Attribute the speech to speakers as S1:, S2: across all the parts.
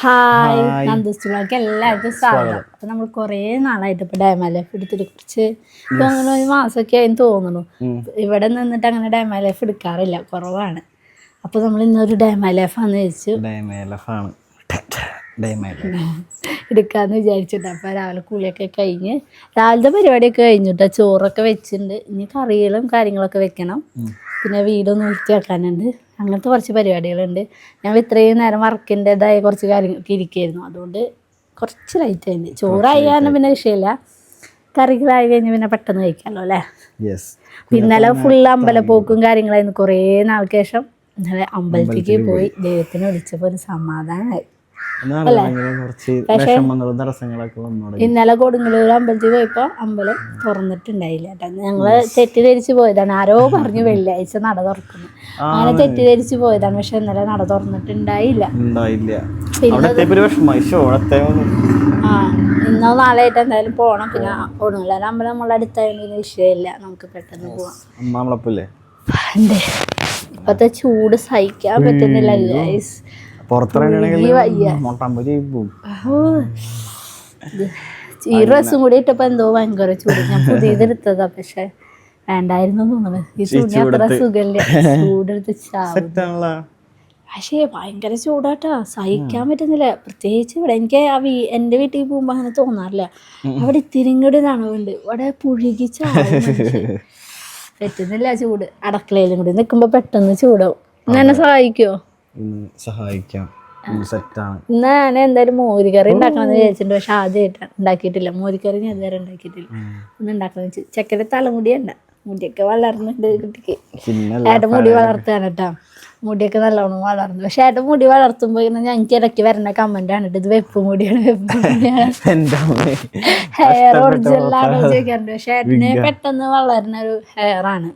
S1: Hi നന്ദുസ്റ്റുള്ളവർക്ക് എല്ലാവർക്കും സ്വാഗതം. അപ്പൊ നമ്മൾ കുറേ നാളായിട്ട് ഇപ്പൊ ഡയമണ്ട് ലൈഫ് എടുത്തിട്ട് കുറച്ച് തോന്നുന്നു ഒരു മാസമൊക്കെ ആയി തോന്നുന്നു. ഇവിടെ നിന്നിട്ട് അങ്ങനെ ഡയമണ്ട് ലൈഫ് എടുക്കാറില്ല, കുറവാണ്. അപ്പൊ നമ്മൾ ഇന്നൊരു ഡയമണ്ട് ലൈഫാന്ന് വെച്ചു എടുക്കാന്ന് വിചാരിച്ചിട്ട്. അപ്പൊ രാവിലെ കുളിയൊക്കെ കഴിഞ്ഞ് രാവിലത്തെ പരിപാടിയൊക്കെ കഴിഞ്ഞിട്ട് ചോറൊക്കെ വെച്ചിട്ടുണ്ട്. ഇനി കറികളും കാര്യങ്ങളൊക്കെ വെക്കണം. പിന്നെ വീടൊന്ന് വൃത്തിയാക്കാനുണ്ട്. അങ്ങനത്തെ കുറച്ച് പരിപാടികളുണ്ട്. ഞങ്ങൾ ഇത്രയും നേരം വർക്കിൻ്റെതായ കുറച്ച് കാര്യങ്ങളൊക്കെ ഇരിക്കുകയായിരുന്നു. അതുകൊണ്ട് കുറച്ച് ലൈറ്റ് ആയിരുന്നു. ചോറായി കാരണം പിന്നെ വിഷയമില്ല. കറികളായി കഴിഞ്ഞ് പിന്നെ പെട്ടെന്ന് കഴിക്കാമല്ലോ അല്ലേ. ഇന്നലെ ഫുള്ള് അമ്പലപ്പോക്കും കാര്യങ്ങളായിരുന്നു. കുറേ നാൾക്ക് ശേഷം ഇന്നലെ അമ്പലത്തിലേക്ക് പോയി ദൈവത്തിനെ വിളിച്ചപ്പോൾ ഒരു സമാധാനമായി. ഇന്നലെ കൊടുങ്ങല്ലൂർ അമ്പലത്തിൽ പോയപ്പോ അമ്പലം തുറന്നിട്ടുണ്ടായില്ല കേട്ടോ. ഞങ്ങള് തെറ്റിദ്ധരിച്ച് പോയതാണ്. ആരോ പറഞ്ഞു വെള്ളിയാഴ്ച നട തുറക്കുന്നു, അങ്ങനെ തെറ്റിദ്ധരിച്ച് പോയതാണ്. പക്ഷെ ഇന്നലെ നട തുറന്നിട്ടുണ്ടായില്ല. ഇന്നോ നാളെ ആയിട്ട് എന്തായാലും പോണം. പിന്നെ കൊടുങ്ങല്ലൂർ അമ്പലം നമ്മളെ അടുത്തായതുകൊണ്ട് വിഷയമില്ല, നമുക്ക് പെട്ടെന്ന് പോവാം. ഇപ്പത്തെ ചൂട് സഹിക്കാൻ പറ്റുന്നില്ല ഗൈസ്. ഈ ഡ്രസ്സും കൂടി ഇട്ടപ്പോ എന്തോ ഭയങ്കര ചൂട്. ഞാൻ പുതിയതെടുത്തതാ, പക്ഷെ വേണ്ടായിരുന്നു തോന്നുന്നു. ഈ തുണി അത്ര സുഖമില്ല, ചൂടെടുത്ത് ചാവും. പക്ഷേ ഭയങ്കര ചൂടാട്ടാ, സഹിക്കാൻ പറ്റുന്നില്ല. പ്രത്യേകിച്ച് ഇവിടെ എനിക്ക് എൻ്റെ വീട്ടിൽ പോകുമ്പോ അങ്ങനെ തോന്നാറില്ല. അവിടെ ഇത്തിരി കൂടി തണവുണ്ട്, ഇവിടെ പുഴുകി ചാവും. പറ്റുന്നില്ല ചൂട്. അടക്കളയിലും കൂടി നിൽക്കുമ്പോ പെട്ടെന്ന് ചൂടാവും. എന്നെ സഹായിക്കോ?
S2: സഹായിക്കാം.
S1: ഇന്ന് ഞാൻ എന്തായാലും മോരുകറി ഉണ്ടാക്കണമെന്ന് വിചാരിച്ചിട്ടുണ്ട്. പക്ഷെ ആദ്യമായിട്ട് ഉണ്ടാക്കിയിട്ടില്ല മോരുകറി. ഞാൻ ഇതുവരെ ഉണ്ടാക്കിയിട്ടില്ല. ഒന്ന് ഉണ്ടാക്കണം വെച്ച്. ചെക്കൻ്റെ തലമുടിയുണ്ട, മുടിയൊക്കെ വളർന്നുണ്ട് കുട്ടിക്ക്. ഏട്ടൻ മുടി വളർത്താൻ കേട്ടോ. മുടിയൊക്കെ നല്ലോണം വളർന്നു. പക്ഷെ ഏട്ടൻ മുടി വളർത്തുമ്പോ ഞങ്ങൾക്ക് ഇടയ്ക്ക് വരുന്ന കമന്റ് ആണ് ഇത് വെപ്പ് മുടിയാണ്, വെപ്പ് മുടിയാണ്, ഹെയർ ഒറിജിനലാണോ ചോദിക്കാറുണ്ട്. പക്ഷെ ഏട്ടന് പെട്ടെന്ന് വളരുന്ന ഒരു ഹെയർ ആണ്.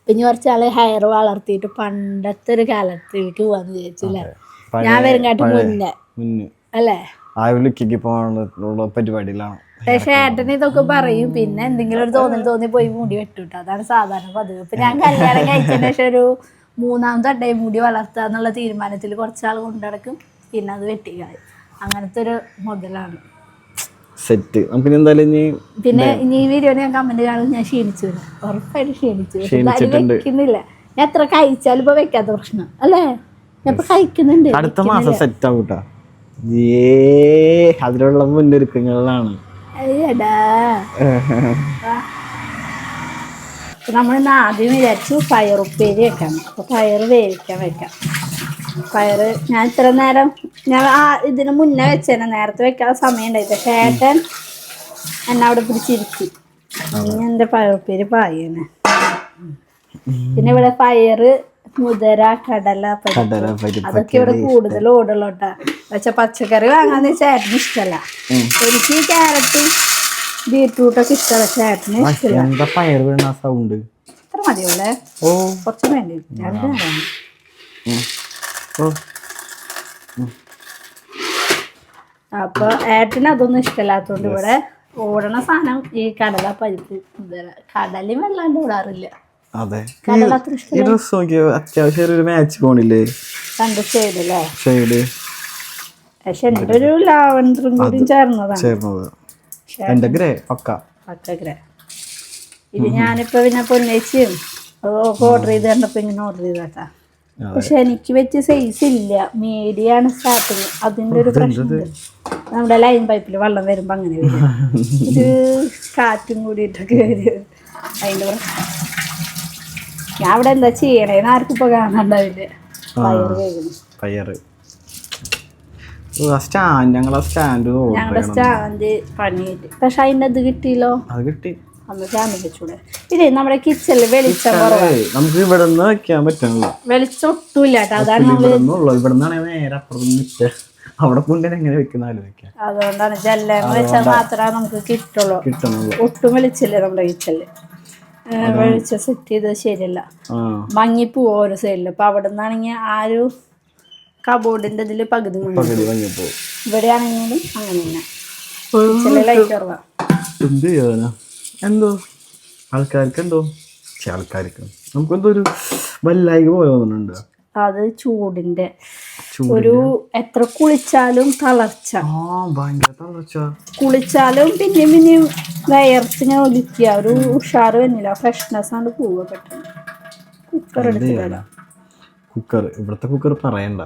S1: പിന്നെ കുറച്ചാള് ഹെയർ വളർത്തിയിട്ട് പണ്ടത്തെ ഒരു കാലത്തിലേക്ക് പോവാന്ന് വിചാരിച്ചില്ലേ. ഞാൻ വരും കാട്ടി മുന്നേ അല്ലേ
S2: പരിപാടിയിലാണ്.
S1: പക്ഷെ ഏട്ടന് ഇതൊക്കെ പറയും. പിന്നെ എന്തെങ്കിലും ഒരു തോന്നി പോയി മുടി വെട്ടുട്ടോ. അതാണ് സാധാരണ പതിവ്. ഇപ്പൊ ഞാൻ കല്യാണം കഴിച്ചതിന് ശേഷം ഒരു 3-ാമത്തെ അട്ടയും മുടി വളർത്തുക എന്നുള്ള തീരുമാനത്തിൽ കുറച്ചാൾ കൊണ്ടുനടക്കും. പിന്നെ അത് വെട്ടിക്കളയും. അങ്ങനത്തെ ഒരു മുതലാണ്
S2: സെറ്റ്. പിന്നെ
S1: ഇനി ഈ വീഡിയോ ഞാൻ കമന്റ് കാണും. ഞാൻ ക്ഷീണിച്ചു, ഉറപ്പായിട്ട് ക്ഷീണിച്ചു. വെക്കുന്നില്ല. ഞാൻ എത്ര കഴിച്ചാലും ഇപ്പൊ വെക്കാത്ത പ്രശ്നം അല്ലേ. ഞാൻ ഇപ്പൊ കഴിക്കുന്നുണ്ട്.
S2: അടുത്ത മാസം സെറ്റ് ആവൂട്ടാ. അതിലുള്ള മുന്നൊരുക്കങ്ങളിലാണ്.
S1: നമ്മളിന്ന് ആദ്യം വിചാരിച്ചു പയറുപ്പേരി വെക്കാം. അപ്പൊ പയറ് വേവിക്കാൻ വെക്കാം. പയറ് ഞാൻ ഇത്ര നേരം ഇതിന് മുന്നേ വെച്ചേനെ. നേരത്തെ വെക്കാൻ സമയം ഉണ്ടായി. പക്ഷേ ഏട്ടൻ എന്നെ അവിടെ പിടിച്ചിരുത്തി. ഇനി എൻ്റെ പയറുപ്പേരി പായനെ. പിന്നെ ഇവിടെ പയറ്, മുതിര, കടല, അതൊക്കെ ഇവിടെ കൂടുതൽ ഓടുള്ളൂട്ടാ. പക്ഷെ പച്ചക്കറി വാങ്ങാന്ന് വെച്ചാൽ ഏട്ടന് ഇഷ്ടമല്ല. എനിക്ക് ക്യാരറ്റും ബീറ്റ്റൂട്ടൊക്കെ ഇഷ്ടമല്ല. പക്ഷെ ഏട്ടന് ഇഷ്ടമല്ല. ഇത്ര മതിയല്ലേ? കുറച്ച് വേണ്ടി. 2 നേരം. അപ്പൊ ഏട്ടന് അതൊന്നും ഇഷ്ടമല്ലാത്തോണ്ട് ഇവിടെ ഓടണ സാധനം ഈ കടല, പരിപ്പ്, മുതിര. കടലയും വല്ലാണ്ട് ഓടാറില്ല. കടല അത്ര ഇഷ്ടം.
S2: അത്യാവശ്യം മാച്ച് പോണില്ലേ? 2 ഷെയ്ഡ്.
S1: പക്ഷെ എന്റെ ഒരു ലാവൻഡറും കൂടി ചേർന്നതാണ്. ഇത് ഞാനിപ്പോ പിന്നെ പൊന്നേച്ചിയും ഓർഡർ ചെയ്ത് കണ്ടപ്പോ ഇങ്ങനെ ഓർഡർ ചെയ്താട്ടാ. പക്ഷെ എനിക്ക് വെച്ച് സൈസ് ഇല്ല, മീഡിയാണ് സ്റ്റാർട്ടിങ്. അതിന്റെ ഒരു പ്രശ്നമുണ്ട്. നമ്മുടെ ലൈൻ പൈപ്പിൽ വെള്ളം വരുമ്പോ അങ്ങനെ വരും. ഒരു കാറ്റും കൂടിയിട്ടൊക്കെ വരും. അതിന്റെ പ്രശ്നം. ഞാൻ ഇവിടെ എന്താ ചെയ്യണേന്ന് ആർക്കും ഇപ്പൊ കാണാണ്ടാവില്ല.
S2: പയറ് ഞങ്ങളുടെ
S1: സ്റ്റാൻഡ് പണിയിട്ട്. പക്ഷെ അതിന്റെ അത് കിട്ടിയല്ലോ.
S2: അത് കിട്ടി.
S1: ഇതേ നമ്മുടെ കിച്ചണില് വെളിച്ചം
S2: നമുക്ക് ഇവിടെ വെക്കാൻ പറ്റില്ല.
S1: വെളിച്ചം ഒട്ടുമില്ല. അതാണ്
S2: അവിടെ കൊണ്ടുതന്നെ എങ്ങനെ വെക്കുന്ന ആലോചിക്കാം.
S1: അതുകൊണ്ടാണ് ജല്ലേന്ന് വെച്ചാൽ മാത്രമേ നമുക്ക് കിട്ടുള്ളൂ. ഒട്ടും വെളിച്ചില്ലേ നമ്മുടെ കിച്ചണില്. വെളിച്ചം സെറ്റ് ചെയ്തത് ശരിയല്ല, മങ്ങിപ്പോ ഓരോ സൈഡില്. അപ്പൊ അവിടെ നിന്നാണെങ്കിൽ ആ ഒരു കബോർഡിന്റെ ഇതില് പകുതി മങ്ങിപ്പോ. ഇവിടെ ആണെങ്കിലും അങ്ങനെ തന്നെ കിച്ചണില് ലൈറ്റ് കുറവാ.
S2: എന്ത് ചെയ്യാനാ? എന്തോ ആൾക്കാർക്ക് നമുക്കെന്തോ ഒരു വല്ലായ്ക പോലെ തോന്നുന്നുണ്ട്.
S1: അത് ചൂടിന്റെ ഒരു എത്ര കുളിച്ചാലും തളർച്ച,
S2: ഭയങ്കര തളർച്ച.
S1: കുളിച്ചാലും പിന്നെയും വയർച്ചിങ്ങനെ ഒലിക്കുക, ഒരു ഉഷാറ് വന്നില്ല, ഫ്രഷ്നെസ് ആണ് പോവുക പെട്ടെന്ന്. കുക്കർ എടുത്തില്ല.
S2: കുക്കർ ഇവിടുത്തെ കുക്കർ പറയണ്ട,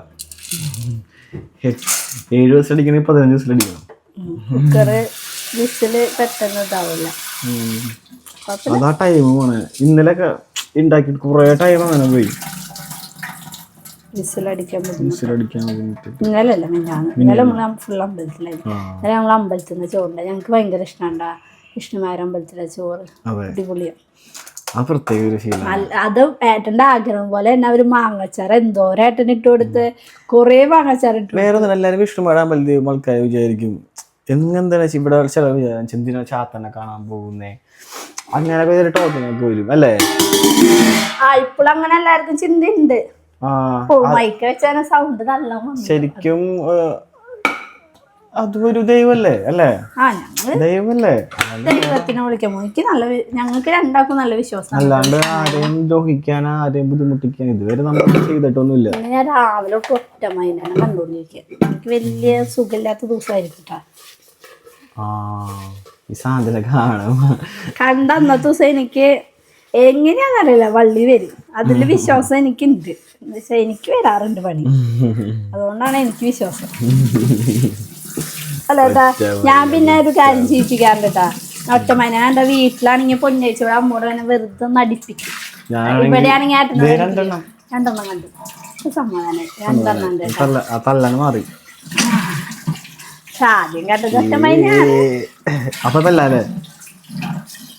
S2: 7 ദിവസം അടിക്കണമെങ്കിൽ 15 ദിവസം അടിക്കണം.
S1: കുക്കർ വിസില് പെട്ടെന്ന് ഇതാവില്ല.
S2: അതാ ടൈം പോണേ. ഇന്നലെയൊക്കെ ഉണ്ടാക്കിയിട്ട് കുറെ ടൈം അങ്ങനെ പോയി
S1: വിസിലടിക്കാൻ
S2: വേണ്ടിട്ട്.
S1: ഇന്നലല്ല ഇന്നലെ നമ്മൾ ഫുൾ അമ്പലത്തിലായിരുന്നു. ഇന്നലെ നമ്മൾ അമ്പലത്തിൽ നിന്ന് ചോറുണ്ട്. ഞങ്ങൾക്ക് ഭയങ്കര ഇഷ്ടമുണ്ടാ വിഷ്ണുമാര അമ്പലത്തിലെ ചോറ്, അടിപൊളിയാണ്. അത് ഏട്ടന്റെ ആഗ്രഹം പോലെ തന്നെ അവര് മാങ്ങച്ചാർ എന്തോരേട്ടൻ ഇട്ട് കൊടുത്ത് കൊറേ മാങ്ങച്ചാർ ഇട്ടു.
S2: വേറെ എല്ലാവരും വിഷ്ണുമാര അമ്പലത്തിൽ ആൾക്കാർ വിചാരിക്കും എങ്ങനെന്താ ഇവിടെ ചിലവ് എന്തിനാ ചാത്തനെ കാണാൻ പോകുന്നേ, അങ്ങനെ ടോപ്പിനൊക്കെ വരും അല്ലേ.
S1: ഇപ്പോഴും അങ്ങനെ എല്ലാവർക്കും ചിന്തയുണ്ട്. മൈക്ക് വെച്ചാൽ സൗണ്ട് നല്ല
S2: ശരിക്കും അതൊരു ദൈവല്ലേ അല്ലേ, ദൈവമല്ലേ.
S1: ദൈവത്തിനെ വിളിക്കാൻ എനിക്ക് ഞങ്ങൾക്ക് രണ്ടാൾക്കും നല്ല വിശ്വാസം.
S2: അല്ലാണ്ട് ആരെയും ദ്രോഹിക്കാൻ ആരെയും ബുദ്ധിമുട്ടിക്കാൻ ഇതുവരെ നമ്മൾ ചെയ്തിട്ടൊന്നുമില്ല.
S1: ഞാൻ രാവിലെ ഒറ്റ മൈനാണ് കണ്ടുകൊണ്ടിരിക്കുക. എനിക്ക് വലിയ സുഖമില്ലാത്ത ദിവസമായിരിക്കും കേട്ടോ.
S2: ഈ സാധനം കാണും
S1: കണ്ട അന്നത്തെ ദിവസം എനിക്ക് എങ്ങനെയാണെന്നറിയില്ല വള്ളി വരും. അതില് വിശ്വാസം എനിക്കുണ്ട്. പക്ഷെ എനിക്ക് വരാറുണ്ട് പണി, അതുകൊണ്ടാണ് എനിക്ക് വിശ്വാസം. അല്ല കേട്ടാ, ഞാൻ പിന്നെ ഒരു കാര്യം ചെയ്യിപ്പിക്കാറുണ്ട് കേട്ടാ. ഒറ്റമൈന എന്റെ വീട്ടിലാണെങ്കിൽ പൊന്നേച്ചോടെ അമ്മോട് തന്നെ വെറുതെ നടിപ്പിക്കും. ഇവിടെയാണെങ്കിൽ രണ്ടെണ്ണം കണ്ടു സമാധാനം. 2 എണ്ണം
S2: മാറി.
S1: ആദ്യം കണ്ടത് ഒറ്റമൈനാണ്.
S2: അപ്പൊ തല്ലേ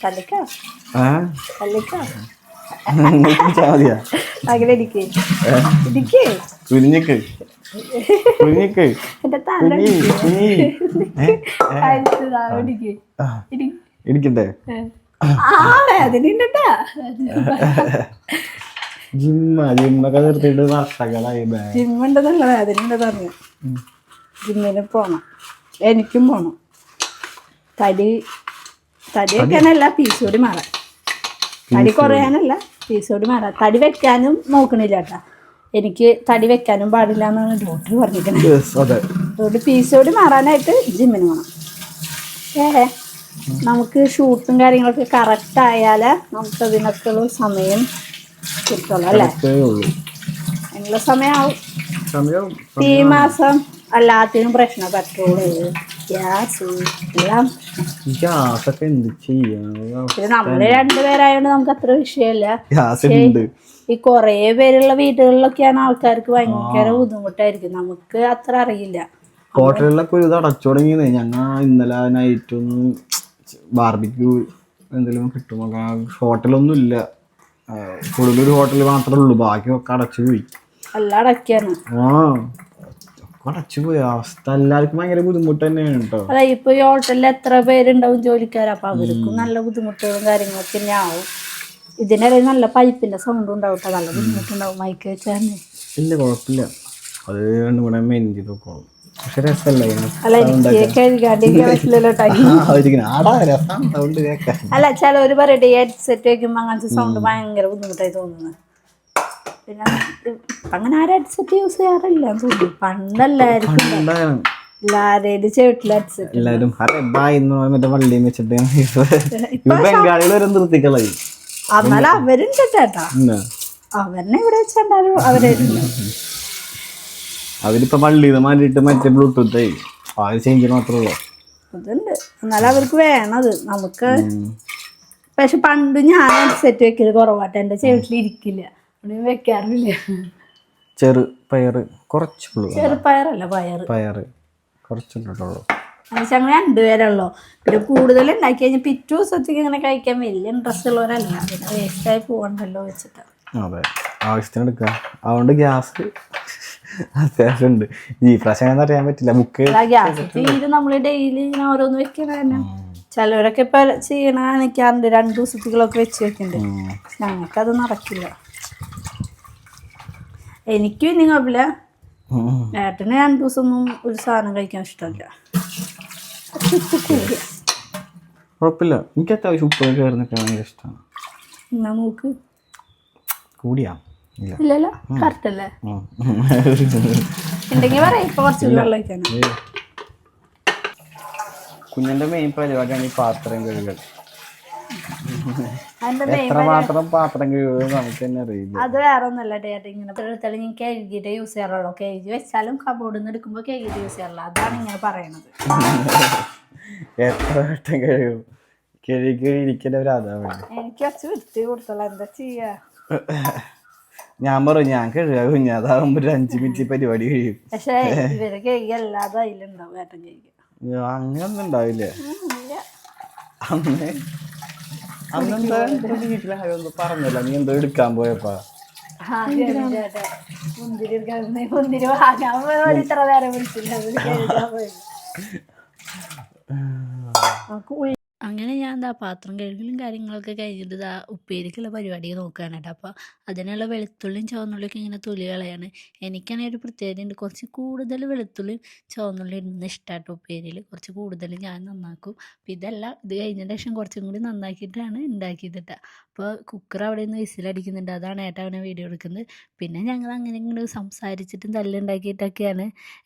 S1: തല്ലിക്കാ അങ്ങനെ
S2: ഇടിക്കണ്ടേ ജിമ്മൊക്കെ നിർത്തിയിട്ട് വർഷങ്ങളായി.
S1: ജിമ്മുണ്ടെന്നല്ല വേദന ഉണ്ട് പറഞ്ഞു. ജിമ്മിന് പോണം, എനിക്കും പോണം. തടി വെക്കാനല്ല, പീസോടി മാറാൻ. തടി കുറയാനല്ല, പീസോടി മാറാൻ. തടി വെക്കാനും നോക്കണില്ല കേട്ടാ. എനിക്ക് തടി വെക്കാനും പാടില്ല എന്നാണ് ഡോക്ടർ പറഞ്ഞിരിക്കുന്നത്. അതുകൊണ്ട് പീസോടി മാറാനായിട്ട് ജിമ്മിന് പോകണം. നമുക്ക് ഷൂട്ടും കാര്യങ്ങളൊക്കെ കറക്റ്റ് ആയാലേ നമുക്ക് അതിനൊക്കെയുള്ള സമയം കിട്ടുള്ളൂ അല്ലേ. അതിനുള്ള സമയമാവും. ഈ മാസം എല്ലാത്തിനും പ്രശ്നം, പെട്രോള്, ഗ്യാസ് എല്ലാം. നമ്മള് 2 പേരായോണ്ട് നമുക്ക് അത്ര വിഷയമല്ല. ഈ കൊറേ പേരുള്ള വീടുകളിലൊക്കെയാണ് ആൾക്കാർക്ക് ഭയങ്കര ബുദ്ധിമുട്ടായിരിക്കും. നമുക്ക് അത്ര അറിയില്ല.
S2: ഹോട്ടലിലൊക്കെ ഒരു ഇത് അടച്ചു തുടങ്ങിയത്. ഞങ്ങൾ ഇന്നലെ നൈറ്റ് ഒന്ന് ബാർബിക്യൂ എന്തെങ്കിലും കിട്ടുമോ. ഹോട്ടലൊന്നും ഇല്ല, കൂടുതലൊരു ഹോട്ടൽ മാത്രമേ ഉള്ളൂ, ബാക്കിയൊക്കെ അടച്ചു പോയി.
S1: എല്ലാം അടയ്ക്കാണ്.
S2: അടച്ചു പോയി. അവസ്ഥ എല്ലാവർക്കും ഭയങ്കര ബുദ്ധിമുട്ട് തന്നെയാണ് കേട്ടോ.
S1: അല്ല ഇപ്പൊ ഈ ഹോട്ടലിൽ എത്ര പേരുണ്ടാവും ജോലിക്കാർ, അപ്പൊ അവർക്കും നല്ല ബുദ്ധിമുട്ടുകളും കാര്യങ്ങളൊക്കെ തന്നെ ആവും. ഇതിനിടയിൽ നല്ല പൈപ്പിന്റെ സൗണ്ട് ഉണ്ടാവും, നല്ല ബുദ്ധിമുട്ടുണ്ടാവും മൈക്ക് വെച്ചാൽ.
S2: ഇല്ല കുഴപ്പമില്ല, അത് രണ്ടും കൂടെ മെയിൻ ചെയ്ത് നോക്കണം. പക്ഷെ രസമല്ലേ.
S1: അല്ല ചിലവര് പറയട്ടെ ഹെഡ്സെറ്റ് വെക്കുമ്പോ അങ്ങനത്തെ സൗണ്ട് ഭയങ്കര ബുദ്ധിമുട്ടായി തോന്നുന്നു. പിന്നെ അങ്ങനെ ആരും ഹെഡ്സെറ്റ് യൂസ് ചെയ്യാറില്ല തോന്നുന്നു. പണ്ടെല്ലാവർക്കും എല്ലാവരുടെയും ചെവിട്ടിൽ ഹെഡ്സെറ്റ്.
S2: എല്ലാവരും മറ്റേ വള്ളിയും വെച്ചിട്ട് ബംഗാളികൾ നിർത്തിക്കളായി.
S1: എന്നാലും അവരുണ്ട് ചേട്ടാ, അവരെ ഇവിടെ വെച്ചാലും
S2: അവരിപ്പോ പള്ളിയിൽ മാറ്റിട്ട് മറ്റേ ബ്ലൂടൂത്ത് അത് ചേഞ്ച് മാത്രമേ ഉള്ളൂ.
S1: അതുണ്ട്, എന്നാലും അവർക്ക് വേണത് നമുക്ക്. പക്ഷെ പണ്ട് ഞാൻ ഹെഡ്സെറ്റ് വെക്കല് കുറവാട്ടെ, എന്റെ ചെവിട്ടിൽ ഇരിക്കില്ല, വെക്കാറില്ല.
S2: ചെറുപയറ് കുറച്ചുള്ളൂ.
S1: ചെറുപയറല്ല പയറ്
S2: കുറച്ചുള്ളൂ.
S1: ഞങ്ങൾ 2 പേരുള്ളൂ. പിന്നെ കൂടുതൽ ഉണ്ടാക്കി കഴിഞ്ഞാൽ പിറ്റേ ദിവസത്തേക്ക് ഇങ്ങനെ കഴിക്കാൻ വലിയ ഇൻട്രസ്റ്റ് ഉള്ളവരല്ല. പിന്നെ വേസ്റ്റായി പോകണ്ടല്ലോ വെച്ചിട്ട്.
S2: അതെ, ആവശ്യത്തിന് എടുക്കുക. അതുകൊണ്ട് ഗ്യാസ് അത്യാവശ്യം ഉണ്ട്. ഈ പ്രാവശ്യം അറിയാൻ പറ്റില്ല.
S1: ഗ്യാസ് തീരെ നമ്മള് ഡെയിലി ഇങ്ങനെ ഓരോന്ന് വെക്കണ തന്നെ. ചിലവരൊക്കെ ഇപ്പൊ ചെയ്യണ നിൽക്കാറുണ്ട്, 2 ദിവസത്തേക്കൊക്കെ വെച്ച് വെക്കുന്നുണ്ട്. ഞങ്ങൾക്കത് നടക്കില്ല. എനിക്കും ഇനി കുഴപ്പമില്ല, ഏട്ടന് 2 ദിവസമൊന്നും ഒരു സാധനം കഴിക്കാൻ ഇഷ്ടമല്ല.
S2: കുഴപ്പമില്ല, എനിക്ക് അത്യാവശ്യം ഉപ്പ് കയറുന്നൊക്കെ ഭയങ്കര ഇഷ്ടമാണ്.
S1: എന്നാ നോക്ക്
S2: കൂടിയാ
S1: ഇല്ലല്ലോ, കറക്റ്റ് അല്ലേ. ഉണ്ടെങ്കിൽ പറയാം ഇപ്പൊ കുറച്ച് വെള്ളം ഒഴിക്കാനാ.
S2: കുഞ്ഞിന്റെ മെയിൻ പരിപാടിയാണ് ഈ പാത്രം കഴുകൽ.
S1: അതിന്റെ മെയിൻ
S2: എത്രമാത്രം പാത്രം കഴുകുക നമുക്ക് തന്നെ അറിയില്ല.
S1: അത് വേറെ ഒന്നല്ല ഡേറ്റ്. ഇങ്ങനെ എടുത്താലും ഞാൻ കഴുകിയിട്ട് യൂസ് ചെയ്യാറുള്ളൂ. കഴുകി വെച്ചാലും കബോർഡിൽ നിന്ന് എടുക്കുമ്പോൾ കഴുകിയിട്ട് യൂസ് ചെയ്യാറുള്ളൂ. അതാണ് ഇങ്ങനെ പറയണത്.
S2: എത്ര വട്ടം കഴുകും? കഴുകി ഇരിക്കുന്ന ഒരു അതാണ്.
S1: എനിക്ക് കുറച്ച് വൃത്തി കൊടുത്തോളാം, എന്താ ചെയ്യാ.
S2: ഞാൻ പറയും ഞാൻ കഴുകാ കുഞ്ഞ, അതാകുമ്പോ ഒരു 5 മിനിറ്റ് പരിപാടി കഴിയും.
S1: പക്ഷെ ഇവര് കഴുകി അല്ലാതെ അതിലുണ്ടാവും ഏട്ടൻ കഴുകി.
S2: അങ്ങനൊന്നും ഉണ്ടാവില്ലേ? അന്നെന്താ വീട്ടിലായൊന്നും പറഞ്ഞല്ല, നീ എന്തോ എടുക്കാൻ പോയപ്പാ?
S1: മുന്തിരി വാങ്ങാൻ ഇത്ര നേരം വിളിച്ചില്ല. അങ്ങനെ ഞാൻ എന്താ പാത്രം കഴുകലും കാര്യങ്ങളൊക്കെ കഴിഞ്ഞിട്ട് ഇതാ ഉപ്പേരിക്കുള്ള പരിപാടി നോക്കാനായിട്ട്. അപ്പോൾ അതിനുള്ള വെളുത്തുള്ളിയും ചുവന്നുള്ളിയൊക്കെ ഇങ്ങനെ തൊലി കളയാണ്. എനിക്കാണെങ്കിൽ ഒരു പ്രത്യേകത ഉണ്ട്, കുറച്ച് കൂടുതൽ വെളുത്തുള്ളിയും ചുവന്നുള്ളി ഇടുന്ന ഇഷ്ടമായിട്ട് ഉപ്പേരിയിൽ കുറച്ച് കൂടുതൽ ഞാൻ നന്നാക്കും. അപ്പോൾ ഇതെല്ലാം ഇത് കഴിഞ്ഞതിന് ശേഷം കുറച്ചും കൂടി നന്നാക്കിയിട്ടാണ് ഉണ്ടാക്കിയിട്ടാ. അപ്പോൾ കുക്കർ അവിടെ നിന്ന് വിസിലടിക്കുന്നുണ്ട്, അതാണ് ഏട്ടാ അവനെ വീഡിയോ എടുക്കുന്നത്. പിന്നെ ഞങ്ങൾ അങ്ങനെ ഇങ്ങനെ സംസാരിച്ചിട്ടും തല്ലുണ്ടാക്കിയിട്ടൊക്കെയാണ്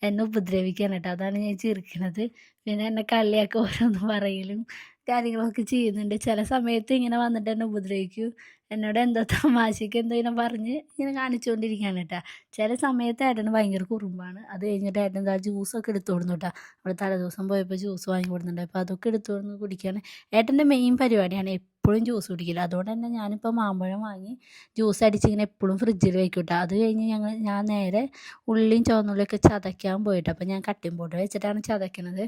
S1: എന്നെ ഉപദ്രവിക്കാനായിട്ട്. അതാണ് ഞാൻ ചിരിക്കുന്നത്. പിന്നെ എന്നെ കളിയൊക്കെ ഓരോന്ന് പറയലും കാര്യങ്ങളൊക്കെ ചെയ്യുന്നുണ്ട്. ചില സമയത്ത് ഇങ്ങനെ വന്നിട്ട് എന്നെ ഉപദ്രവിക്കും. എന്നോട് എന്തോ തമാശയ്ക്ക് എന്തോ ഇങ്ങനെ പറഞ്ഞ് ഇങ്ങനെ കാണിച്ചുകൊണ്ടിരിക്കുകയാണ് കേട്ടോ. ചില സമയത്ത് ഏട്ടന് ഭയങ്കര കുറുമ്പാണ്. അത് കഴിഞ്ഞിട്ട് ഏട്ടൻ എന്താ ജ്യൂസൊക്കെ എടുത്തു കൊടുന്നു കേട്ടോ. അവിടെ തലേദിവസം പോയപ്പോൾ ജ്യൂസ് വാങ്ങി കൊടുക്കുന്നുണ്ട്. അപ്പോൾ അതൊക്കെ എടുത്തു കൊടുന്ന് കുടിക്കുകയാണ്. ഏട്ടൻ്റെ മെയിൻ പരിപാടിയാണ് എപ്പോഴും ജ്യൂസ് കുടിക്കില്ല. അതുകൊണ്ട് തന്നെ ഞാനിപ്പോൾ മാമ്പഴം വാങ്ങി ജ്യൂസ് അടിച്ചിങ്ങനെ എപ്പോഴും ഫ്രിഡ്ജിൽ വയ്ക്കും കേട്ടോ. അത് കഴിഞ്ഞ് ഞാൻ നേരെ ഉള്ളിയും ചുവന്നുള്ളിയൊക്കെ ചതയ്ക്കാൻ പോയിട്ട്, അപ്പോൾ ഞാൻ കട്ടിംഗ് ബോർഡ് വെച്ചിട്ടാണ് ചതയ്ക്കുന്നത്.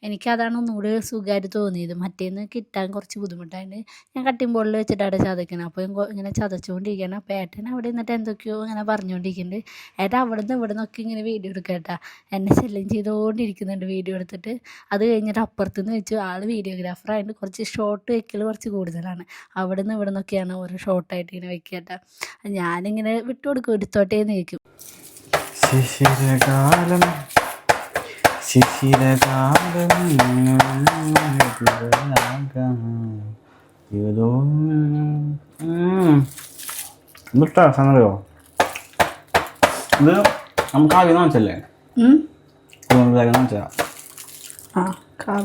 S1: എനിക്കതാണ് ഒന്നുകൂടി സുഖമായിട്ട് തോന്നിയത്. മറ്റേന്ന് കിട്ടാൻ കുറച്ച് ബുദ്ധിമുട്ടായിട്ട് ഞാൻ കട്ടിംഗ് ബോർഡിൽ വെച്ചിട്ടാണ് ചതയ്ക്കുന്നത്. അപ്പോൾ ഇങ്ങനെ ചതച്ചുകൊണ്ടിരിക്കുകയാണ്. അപ്പോൾ ഏട്ടൻ അവിടെ നിന്നിട്ട് എന്തൊക്കെയോ ഇങ്ങനെ പറഞ്ഞുകൊണ്ടിരിക്കുന്നുണ്ട്. ഏട്ടൻ അവിടെ നിന്ന് ഇവിടെ നിന്നൊക്കെ ഇങ്ങനെ വീഡിയോ എടുക്കുക കേട്ടോ. എന്നെ ശല്യം ചെയ്തുകൊണ്ടിരിക്കുന്നുണ്ട് വീഡിയോ എടുത്തിട്ട്. അത് കഴിഞ്ഞിട്ട് അപ്പുറത്തുനിന്ന് വെച്ചു ആൾ വീഡിയോഗ്രാഫറായിട്ട് കുറച്ച് ഷോർട്ട് വെക്കൽ കുറച്ച് കൂടുതലാണ്. അവിടെ നിന്ന് ഇവിടെ നിന്നൊക്കെയാണ് ഓരോ ഷോർട്ടായിട്ട് ഇങ്ങനെ വെക്കുക കേട്ടോ. ഞാനിങ്ങനെ വിട്ടുകൊടുക്കും, എടുത്തോട്ടേന്ന് ചോദിക്കും.
S2: ശിശിരകാലം എന്നിട്ടോ ഇത് നമുക്ക് ആദ്യം വെച്ചല്ലേ വെച്ചാ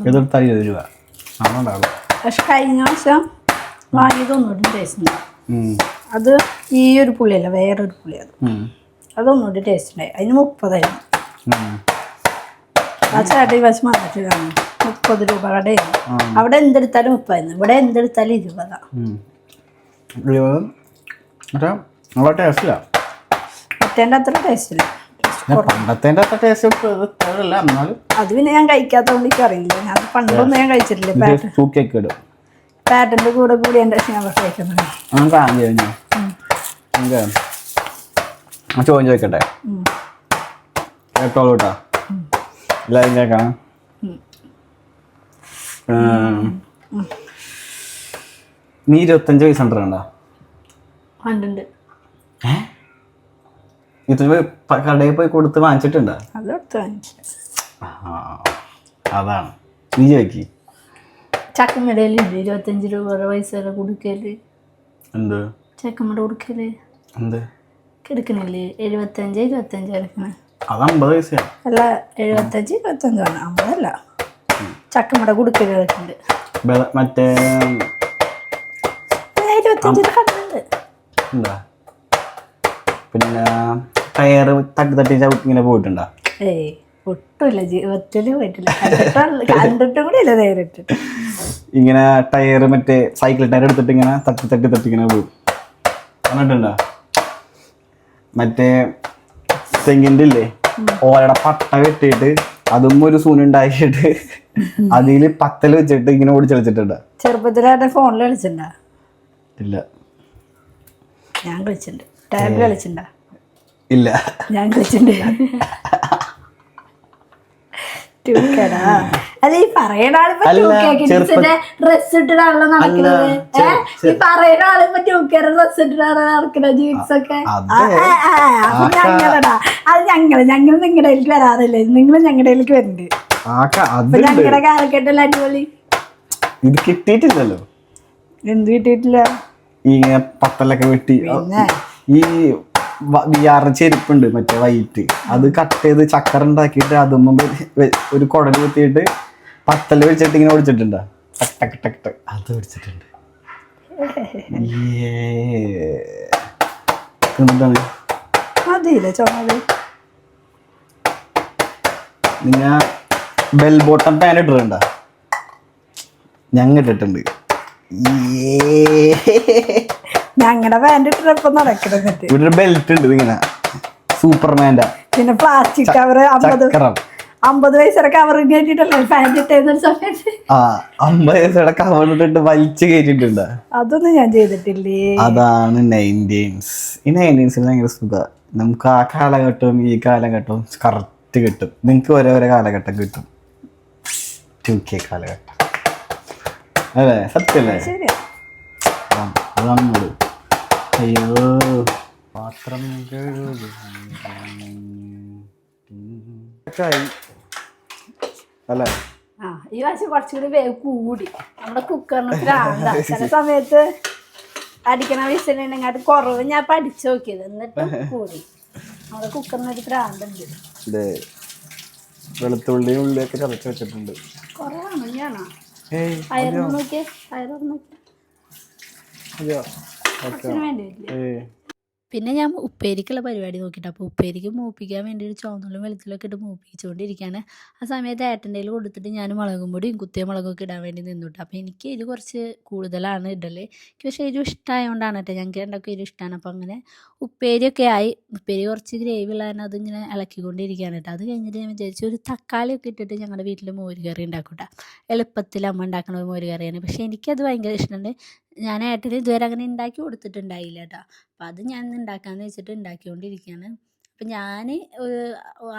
S2: എതിർത്തായി രൂപ ആണുണ്ടാവും.
S1: പക്ഷെ കഴിഞ്ഞ വർഷം വാങ്ങിയതൊന്നുകൂടി ടേസ്റ്റ്. അത് ഈ ഒരു പുളിയല്ല, വേറൊരു പുളി. അതൊന്നുകൂടി ടേസ്റ്റ് ഉണ്ടായി. അതിന് 30 ആ ചേട്ടൻ ഈ വശം വന്നിട്ട് കാണും 30 രൂപ കടയായിരുന്നു. അവിടെ എന്തെടുത്താലും 30, ഇവിടെ എന്തെടുത്താലും 20. മറ്റേൻ്റെ അത്ര ടേസ്റ്റ് ഇല്ല. അത് പിന്നെ ഞാൻ കഴിക്കാത്തതുകൊണ്ട് എനിക്ക് അറിയില്ല. ഞാൻ പണ്ടൊന്നും ഞാൻ കഴിച്ചിട്ടില്ല. പാറ്റന്റെ കൂടെ കൂടി എൻ്റെ ഞാൻ കഴിക്കുന്നത്.
S2: ചോദ്യം ചോദിക്കട്ടെ? കേട്ടോളൂ കേട്ടോ, എല്ലാവരും കേൾക്കാം. നീ 25 വയസ്സുണ്ടോ?
S1: ഉണ്ട്.
S2: കടയിൽ പോയി കൊടുത്ത് വാങ്ങിച്ചിട്ടുണ്ടോ? അതാണ് നീ ചോദിക്കി.
S1: ചക്കമ്മടയിലുണ്ട് 25 രൂപ പൈസ കൊടുക്കല്.
S2: എന്ത്
S1: ചക്കമ്മട കൊടുക്കല്?
S2: എന്ത്
S1: എടുക്കണില്ലേ? 75 എടുക്കണേ.
S2: അത് 50 പൈസയാണ്.
S1: അല്ല 75 25 ആണ്, 50 അല്ല. ചക്കമ്മട കൊടുക്കല് കിടക്കുന്നുണ്ട്.
S2: മറ്റേ
S1: 25 കണ്ടുണ്ട്.
S2: എന്താ പിന്നെ ടയറ് തട്ടി ഇങ്ങനെ പോയിട്ടുണ്ടോ?
S1: ഏയ് ഒട്ടുമില്ല, ജീവിതത്തില് പോയിട്ടില്ല. കണ്ടിട്ടും കൂടി ഇല്ല നേരിട്ട്.
S2: ഇങ്ങനെ ടയർ മറ്റേ സൈക്കിൾ ടയർ എടുത്തിട്ട് ഇങ്ങനെ തട്ടി ഇങ്ങനെ പോകും, കണ്ടിട്ടുണ്ടോ? മറ്റേ തെങ്ങിൻ്റെ ഇല്ലേ ഓരയുടെ പട്ട വെട്ടിയിട്ട് അതും ഒരു സൂനുണ്ടാക്കിയിട്ട് അതിൽ പത്തൽ വെച്ചിട്ട് ഇങ്ങനെ ഓടിച്ച് കളിച്ചിട്ടുണ്ടോ?
S1: ചെറുപ്പത്തിലായിട്ട് ഫോണിൽ കളിച്ചിട്ടുണ്ടോ?
S2: ഇല്ല.
S1: ഞാൻ കളിച്ചിട്ടുണ്ട്. ടാബിൽ കളിച്ചിട്ടുണ്ടോ?
S2: ഇല്ല.
S1: ഞാൻ കളിച്ചിട്ടുണ്ട്. അല്ല ഈ പറയുന്ന ആളിപ്പോ ഡ്രസ് ഇട്ടിട്ടാണല്ലോ നടക്കുന്നത്. ഈ പറയുന്ന ആളിപ്പോ ഡ്രസ് ഇട്ടിട്ടാണ് നടക്കുന്നത്, ജീൻസ് ഒക്കെ. അപ്പൊ ഞങ്ങളടാ അത് ഞങ്ങള് നിങ്ങളുടെ ഇതിലേക്ക് വരാറില്ലേ? നിങ്ങൾ ഞങ്ങളുടെ ഇതിലേക്ക് വരുന്നുണ്ട്. ഞങ്ങളുടെ കാലഘട്ടം അടിപൊളി.
S2: ഇത് കിട്ടിയിട്ടില്ലല്ലോ.
S1: എന്ത് കിട്ടിയിട്ടില്ല?
S2: ഈ പത്തലൊക്കെ വെട്ടി ഈ VR ചെരുപ്പുണ്ട് മറ്റേ വൈറ്റ്, അത് കട്ട് ചെയ്ത് ചക്കര ഉണ്ടാക്കിയിട്ട് അതുമ്പോ ഒരു കുടല് കുത്തിയിട്ട് പത്തല് വെച്ചിട്ട് ഇങ്ങനെ ഒടിച്ചിട്ടുണ്ട്. ടക്ക് ടക്ക് ടക്ക് അത് ഒടിച്ചിട്ടുണ്ട്. എന്താണ് നിങ്ങ ബെൽ ബോട്ടം പാൻ ഇട്ടിട്ടുണ്ട? ഞങ്ങ ഇട്ടിട്ടുണ്ട്.
S1: ഞങ്ങളുടെ പാന്റ് ഇട്ടിട്ടപ്പോ നടക്കുന്നത്.
S2: ഇവിടെ ഒരു ബെൽറ്റ് ഉണ്ട് ഇങ്ങനെ സൂപ്പർമാൻ്റെ.
S1: പിന്നെ പ്ലാസ്റ്റിക് കവർ 50 പൈസയുടെ കവർ കയറ്റിട്ടല്ലേ പാന്റ് ഇട്ടേന്ന സമയത്ത്.
S2: 50 പൈസയുടെ കവർ ഇട്ടിട്ട് വലിച്ചു കയറ്റിട്ടുണ്ട്.
S1: അതൊന്നും ഞാൻ ചെയ്തിട്ടില്ലേ.
S2: അതാണ് 90s. ഈ 90s ഭയങ്കര സുഖ. നമുക്ക് ആ കാലഘട്ടവും ഈ കാലഘട്ടവും കറക്റ്റ് കിട്ടും. നിങ്ങക്ക് ഓരോരോ കാലഘട്ടം കിട്ടും. 2K കാലഘട്ടം അല്ലേ? സത്യല്ലേ? അതാണ് നമ്മള്. അയ്യോ പാത്രം അല്ലേ?
S1: ഈ പ്രാവശ്യം കുറച്ചുകൂടി വേവ് കൂടി നമ്മുടെ കുക്കറിന് പ്രാന്താ. ചില സമയത്ത് അടിക്കണ വിസിലുണ്ടെങ്കിൽ അത് കുറവ് ഞാൻ പഠിച്ചു നോക്കിയത്, എന്നിട്ട് കൂടി. നമ്മുടെ കുക്കറിനൊരു പ്രാന്തുണ്ട്.
S2: വെളുത്തുള്ളി ഉള്ളിയൊക്കെ ചതച്ച് വെച്ചിട്ടുണ്ട്.
S1: കൊറേ ആണോ? പയറൊന്ന് നോക്കിയേ, പയറൊന്ന് നോക്കിയേ. വേണ്ടി വരില്ലേ? പിന്നെ ഞാൻ ഉപ്പേരിക്കുള്ള പരിപാടി നോക്കിയിട്ട്, അപ്പോൾ ഉപ്പേരിക്ക് മൂപ്പിക്കാൻ വേണ്ടി ഒരു ചുവന്നുള്ളും വെളുത്തുള്ളിയൊക്കെ ഇട്ട് മൂപ്പിച്ചുകൊണ്ടിരിക്കുകയാണ്. ആ സമയത്ത് ഏട്ടൻ്റെ കയ്യിൽ കൊടുത്തിട്ട് ഞാൻ മുളകും പൊടിയും കുത്തിയ മുളകൊക്കെ ഇടാൻ വേണ്ടി നിന്നിട്ട്. അപ്പോൾ എനിക്ക് എരിവ് കുറച്ച് കൂടുതലാണ് ഇടല്. പക്ഷേ എരിവ് ഇഷ്ടമായതുകൊണ്ടാണ് കേട്ടോ, ഞങ്ങൾക്ക് രണ്ടൊക്കെ എരിവ് ഇഷ്ടമാണ്. അപ്പോൾ അങ്ങനെ ഉപ്പേരിയൊക്കെ ആയി. ഉപ്പേരി കുറച്ച് ഗ്രേവി ഉള്ളതിന് അതിങ്ങനെ ഇളക്കിക്കൊണ്ടിരിക്കുകയാണ് കേട്ടോ. അത് കഴിഞ്ഞിട്ട് ഞാൻ വിചാരിച്ചു ഒരു തക്കാളിയൊക്കെ ഇട്ടിട്ട് ഞങ്ങളുടെ വീട്ടിൽ മോര് കറി ഉണ്ടാക്കും കേട്ടോ. എളുപ്പത്തിൽ അമ്മ ഉണ്ടാക്കുന്ന ഒരു മോര് കറിയാണ്. പക്ഷേ എനിക്കത് ഭയങ്കര ഇഷ്ടമുണ്ട്. ഞാൻ ഏട്ടന് ഇതുവരെ അങ്ങനെ ഉണ്ടാക്കി കൊടുത്തിട്ടുണ്ടായില്ല കേട്ടോ. അപ്പം അത് ഞാൻ ഉണ്ടാക്കാമെന്ന് വെച്ചിട്ട് ഉണ്ടാക്കിക്കൊണ്ടിരിക്കുകയാണ്. അപ്പം ഞാൻ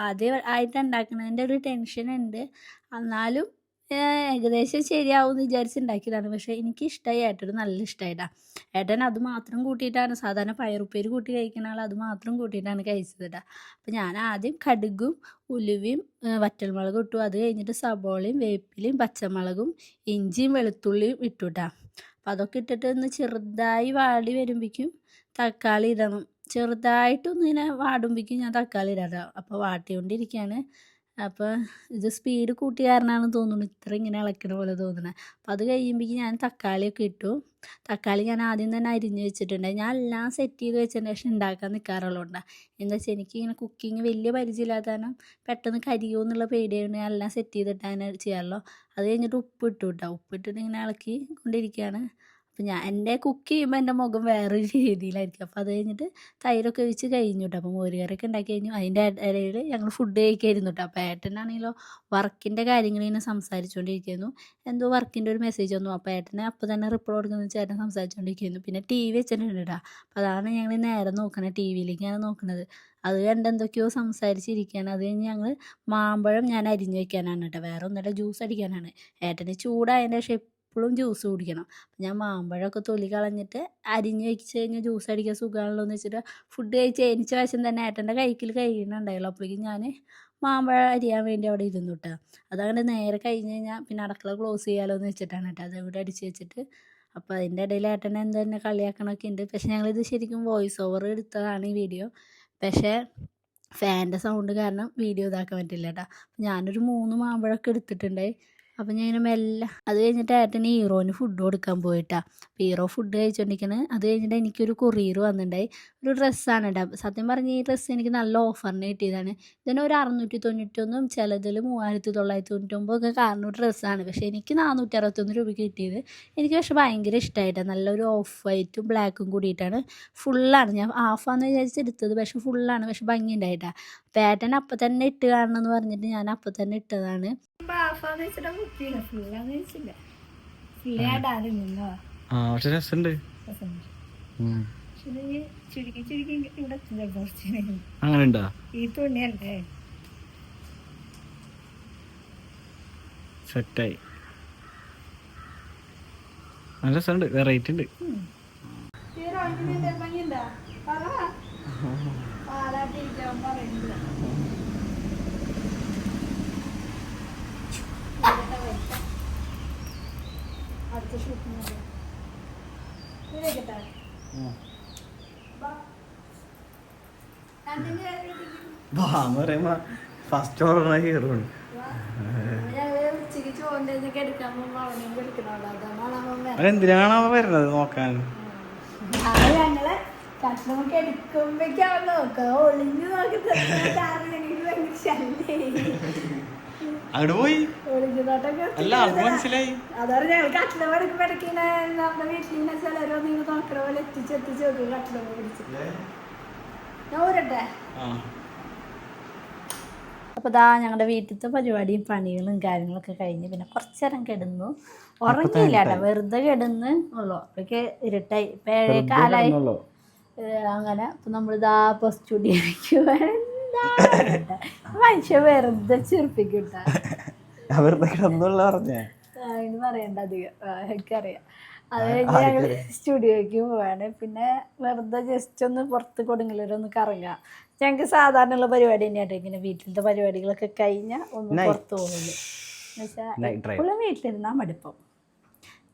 S1: ആദ്യമായിട്ട് ഉണ്ടാക്കുന്നതിൻ്റെ ഒരു ടെൻഷനുണ്ട്. എന്നാലും ഏകദേശം ശരിയാവും എന്ന് വിചാരിച്ച് ഉണ്ടാക്കിയതാണ്. പക്ഷേ എനിക്കിഷ്ടമായി, ഏട്ടന് നല്ല ഇഷ്ടമായിട്ടാണ്. ഏട്ടൻ അത് മാത്രം കൂട്ടിയിട്ടാണ്, സാധാരണ പയറുപ്പേര് കൂട്ടി കഴിക്കുന്ന ആൾ അത് മാത്രം കൂട്ടിയിട്ടാണ് കഴിച്ചത് കേട്ടോ. അപ്പം ഞാൻ ആദ്യം കടുകും ഉലുവയും വറ്റൽമുളകും ഇട്ടു. അത് കഴിഞ്ഞിട്ട് സബോളയും വേപ്പിലയും പച്ചമുളകും ഇഞ്ചിയും വെളുത്തുള്ളിയും ഇട്ടു കേട്ടോ. അപ്പം അതൊക്കെ ഇട്ടിട്ട് ഒന്ന് ചെറുതായി വാടി വരുമ്പോഴേക്കും തക്കാളി ഇടണം. ചെറുതായിട്ടൊന്ന് ഇങ്ങനെ വാടുമ്പോഴേക്കും ഞാൻ തക്കാളി ഇടാം. അപ്പോൾ വാട്ടിക്കൊണ്ടിരിക്കുകയാണ്. അപ്പോൾ ഇത് സ്പീഡ് കൂട്ടിയ കാരണമാണ് തോന്നുന്നു ഇത്ര ഇങ്ങനെ ഇളക്കണ പോലെ തോന്നുന്നത്. അപ്പോൾ അത് കഴിയുമ്പോഴേക്കും ഞാൻ തക്കാളിയൊക്കെ ഇട്ടു. തക്കാളി ഞാൻ ആദ്യം തന്നെ അരിഞ്ഞ് വെച്ചിട്ടുണ്ട്. ഞാൻ എല്ലാം സെറ്റ് ചെയ്ത് വെച്ചതിന് ശേഷം ഉണ്ടാക്കാൻ നിൽക്കാറുള്ളതുകൊണ്ടാണ്. എന്താ വെച്ചാൽ എനിക്കിങ്ങനെ കുക്കിങ് വലിയ പരിചയമില്ലാത്ത കാരണം പെട്ടെന്ന് കരിയോ എന്നുള്ള പേടിയായതുകൊണ്ട് ഞാൻ എല്ലാം സെറ്റ് ചെയ്തിട്ട് അങ്ങനെ ചെയ്യാമല്ലോ. അത് കഴിഞ്ഞിട്ട് ഉപ്പിട്ടു കേട്ടോ. ഉപ്പിട്ടിട്ട് ഇങ്ങനെ ഇളക്കി കൊണ്ടിരിക്കുകയാണ്. അപ്പം എൻ്റെ കുക്ക് ചെയ്യുമ്പോൾ എൻ്റെ മുഖം വേറൊരു രീതിയിലായിരിക്കും. അപ്പോൾ അത് കഴിഞ്ഞിട്ട് തൈരൊക്കെ ഒഴിച്ച് കഴിഞ്ഞു കേട്ടോ. അപ്പോൾ മോര് കറിയൊക്കെ ഉണ്ടാക്കി കഴിഞ്ഞു. അതിൻ്റെ ഇടയിൽ ഞങ്ങൾ ഫുഡ് കഴിക്കായിരുന്നു കേട്ടോ. അപ്പോൾ ഏട്ടനാണെങ്കിലോ വർക്കിൻ്റെ കാര്യങ്ങൾ ഇങ്ങനെ സംസാരിച്ചുകൊണ്ടിരിക്കുന്നു. എന്തോ വർക്കിൻ്റെ ഒരു മെസ്സേജ് വന്നു. അപ്പോൾ ഏട്ടനെ അപ്പോൾ തന്നെ റിപ്ലൈ കൊടുക്കുന്ന ചേട്ടൻ സംസാരിച്ചുകൊണ്ടിരിക്കുന്നു. പിന്നെ TV വെച്ചിട്ടുണ്ട് കേട്ടോ. അപ്പോൾ അതാണ് ഞങ്ങൾ നേരെ നോക്കണത്, TV യിലേക്കാണ് നോക്കുന്നത്. അത് കണ്ട് എന്തൊക്കെയോ സംസാരിച്ചിരിക്കുകയാണ്. അത് കഴിഞ്ഞ് ഞങ്ങൾ മാമ്പഴം ഞാൻ അരിഞ്ഞ് വയ്ക്കാനാണ് കേട്ടോ. വേറെ ഒന്നുമില്ല, ജ്യൂസ് അടിക്കാനാണ്. ഏട്ടന് ചൂടായതിൻ്റെ ശേഷം എപ്പോഴും ജ്യൂസ് കുടിക്കണം. ഞാൻ മാമ്പഴമൊക്കെ തൊലി കളഞ്ഞിട്ട് അരിഞ്ഞ് വെച്ച് കഴിഞ്ഞാൽ ജ്യൂസ് അടിക്കാൻ സുഖമാണല്ലോ എന്ന് വെച്ചിട്ട് ഫുഡ് കഴിച്ച് എനിച്ച വശം തന്നെ ഏട്ടൻ്റെ കൈക്കിൽ കഴിയുന്നുണ്ടായുള്ളൂ. അപ്പോഴേക്കും ഞാൻ മാമ്പഴം അരിയാൻ വേണ്ടി അവിടെ ഇരുന്നു കേട്ടോ. അതങ്ങനെ നേരെ കഴിഞ്ഞ് കഴിഞ്ഞാൽ പിന്നെ അടുക്കള ക്ലോസ് ചെയ്യാമല്ലോ എന്ന് വെച്ചിട്ടാണ് കേട്ടോ അത് ഇവിടെ അടിച്ച് വെച്ചിട്ട്. അപ്പോൾ അതിൻ്റെ ഇടയിൽ ഏട്ടനെ എന്ത് തന്നെ കളിയാക്കണമൊക്കെ ഉണ്ട്. പക്ഷേ ഞങ്ങളിത് ശരിക്കും വോയിസ് ഓവർ എടുത്തതാണ് ഈ വീഡിയോ. പക്ഷേ ഫാൻ്റെ സൗണ്ട് കാരണം വീഡിയോ ഇതാക്കാൻ പറ്റില്ല കേട്ടോ. ഞാനൊരു 3 മാമ്പഴമൊക്കെ എടുത്തിട്ടുണ്ടായി. അപ്പം ഞാൻ ഇങ്ങനെ മെല്ലെ അത് കഴിഞ്ഞിട്ട് ഏട്ടന് ഹീറോന് ഫുഡ് കൊടുക്കാൻ പോയിട്ടാ. അപ്പോൾ ഹീറോ ഫുഡ് കഴിച്ചുകൊണ്ടിരിക്കണേ. അത് കഴിഞ്ഞിട്ട് എനിക്കൊരു കൊറിയർ വന്നിട്ടുണ്ടായി. ഒരു ഡ്രസ്സാണ് കേട്ടോ. സത്യം പറഞ്ഞാൽ ഈ ഡ്രസ്സ് എനിക്ക് നല്ല ഓഫറിന് കിട്ടിയതാണ്. ഇതിന് ഒരു 691, ചിലതിൽ 3999 ഒക്കെ കാരണം ഡ്രസ്സാണ്. പക്ഷേ എനിക്ക് 461 രൂപയ്ക്ക് കിട്ടിയത്. എനിക്ക് പക്ഷേ ഭയങ്കര ഇഷ്ടമായിട്ടാണ്. നല്ലൊരു ഓഫ് വൈറ്റും ബ്ലാക്കും കൂടിയിട്ടാണ്. ഫുള്ളാണ്, ഞാൻ ഹാഫാന്ന് വിചാരിച്ചെടുത്തത്. പക്ഷേ ഫുള്ളാണ്. പക്ഷേ ഭംഗി ഉണ്ടായിട്ടാണ്. അപ്പോൾ ഏട്ടൻ അപ്പം തന്നെ ഇട്ട് കാണണം എന്ന് പറഞ്ഞിട്ട് ഞാൻ അപ്പം തന്നെ ഇട്ടതാണ്.
S2: അങ്ങനെയുണ്ടോ?
S1: ഈ തുണിയല്ലേ
S2: സെറ്റായി. നല്ല രസമുണ്ട്, വെറൈറ്റി ഉണ്ട്.
S1: അടുത്ത ഷൂട്ടിന്
S2: വാന്ന് പറയുമ്പോ ഫസ്റ്റ് ഓർഡർ കയറുള്ളൂ.
S1: ഉച്ചക്ക് ചോറിന്റെ എടുക്കാൻ പോകുമ്പോ അവനെയും എടുക്കണല്ലോ, അതാണ്
S2: അതെന്തിനാണ് അവൻ വരുന്നത് നോക്കാൻ?
S1: ഞങ്ങള് കഷ്ണമൊക്കെ എടുക്കുമ്പോഴേക്കും അവൻ നോക്കുക, ഒളിഞ്ഞു നോക്കി ഭയങ്കര ശല്യായി.
S2: അങ്ങോട്ട് പോയി
S1: ഒളിഞ്ഞുനോട്ടൊക്കെ
S2: അല്ല അത് മനസ്സിലായി.
S1: അതാണ് ഞങ്ങൾ കട്ടിലം എടുക്കുമ്പോ ഇടയ്ക്കിങ്ങനെ നമ്മുടെ വീട്ടിലിങ്ങനെ ചിലരൊന്നും ഇങ്ങനെ നോക്കണ പോലെ എത്തിച്ച് നോക്കും കട്ടിലം പിടിച്ച്. ഞാൻ ഊരട്ടെ. അപ്പോൾ ദാ ഞങ്ങളുടെ വീട്ടിലത്തെ പരിപാടിയും പണികളും കാര്യങ്ങളൊക്കെ കഴിഞ്ഞ് പിന്നെ കുറച്ചേരം കിടന്നു. ഉറങ്ങിയില്ല കേട്ടോ, വെറുതെ കിടന്ന് ഉള്ളു. അപ്പോഴേക്ക് ഇരുട്ടായി, ഇപ്പം 7:15 അങ്ങനെ. അപ്പം നമ്മളിതാ ഇപ്പോൾ സ്റ്റുഡിയോയ്ക്ക് മനുഷ്യ വെറുതെ ചിരിപ്പിക്കും അതിന് പറയണ്ട അധികം, എനിക്കറിയാം. അത് കഴിഞ്ഞ് ഞങ്ങൾ സ്റ്റുഡിയോയ്ക്ക് പോവാണ്. പിന്നെ വെറുതെ ജസ്റ്റ് ഒന്ന് പുറത്ത് കൊടുങ്ങല്ലൂരൊന്ന് കറങ്ങാം. ഞങ്ങൾക്ക് സാധാരണയുള്ള പരിപാടി തന്നെയാട്ടോ, ഇങ്ങനെ വീട്ടിലത്തെ പരിപാടികളൊക്കെ കഴിഞ്ഞാൽ ഒന്ന് പുറത്ത് പോകുള്ളൂ. എന്നുവെച്ചാൽ എപ്പോഴും വീട്ടിലിരുന്നാൽ മടുപ്പം.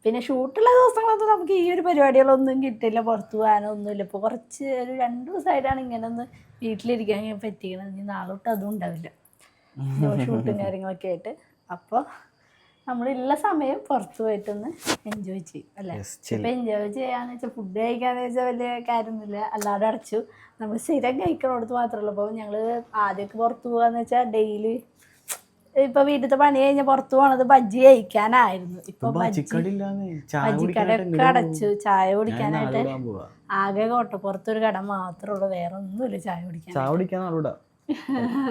S1: പിന്നെ ഷൂട്ടുള്ള ദിവസങ്ങളൊന്നും നമുക്ക് ഈ ഒരു പരിപാടികളൊന്നും കിട്ടില്ല, പുറത്ത് പോകാനോ ഒന്നുമില്ല. ഇപ്പോൾ കുറച്ച് ഒരു 2 ദിവസമായിട്ടാണ് ഇങ്ങനെ ഒന്ന് വീട്ടിലിരിക്കാൻ പറ്റിയത്. ഇനി നാളെ തൊട്ട് അതും ഉണ്ടാവില്ല, ഷൂട്ടും കാര്യങ്ങളൊക്കെ ആയിട്ട്. അപ്പോൾ നമ്മളുള്ള സമയം പുറത്ത് പോയിട്ടൊന്ന് എൻജോയ് ചെയ്യും അല്ലേ. ഇപ്പം എൻജോയ് ചെയ്യാന്ന് വെച്ചാൽ ഫുഡ് കഴിക്കാന്ന് വെച്ചാൽ വലിയ കാര്യമൊന്നുമില്ല, അല്ലാതെ അടച്ചു. നമ്മൾ സ്ഥിരം കഴിക്കണോടത്ത് മാത്രമല്ല. അപ്പോൾ ഞങ്ങൾ ആദ്യമൊക്കെ പുറത്ത് പോകാന്ന് വെച്ചാൽ ഡെയിലി ഇപ്പൊ വീട്ടിലത്തെ പണി കഴിഞ്ഞാൽ പുറത്ത് പോണത് ബജ്ജി കഴിക്കാനായിരുന്നു. ഇപ്പൊ ബജ്ജിക്കടയൊക്കെ അടച്ചു. ചായ കുടിക്കാനായിട്ട് ആകെ കോട്ടപ്പുറത്തൊരു കട മാത്രമേ ഉള്ളൂ, വേറെ ഒന്നുമില്ല ചായ കുടിക്കാൻ.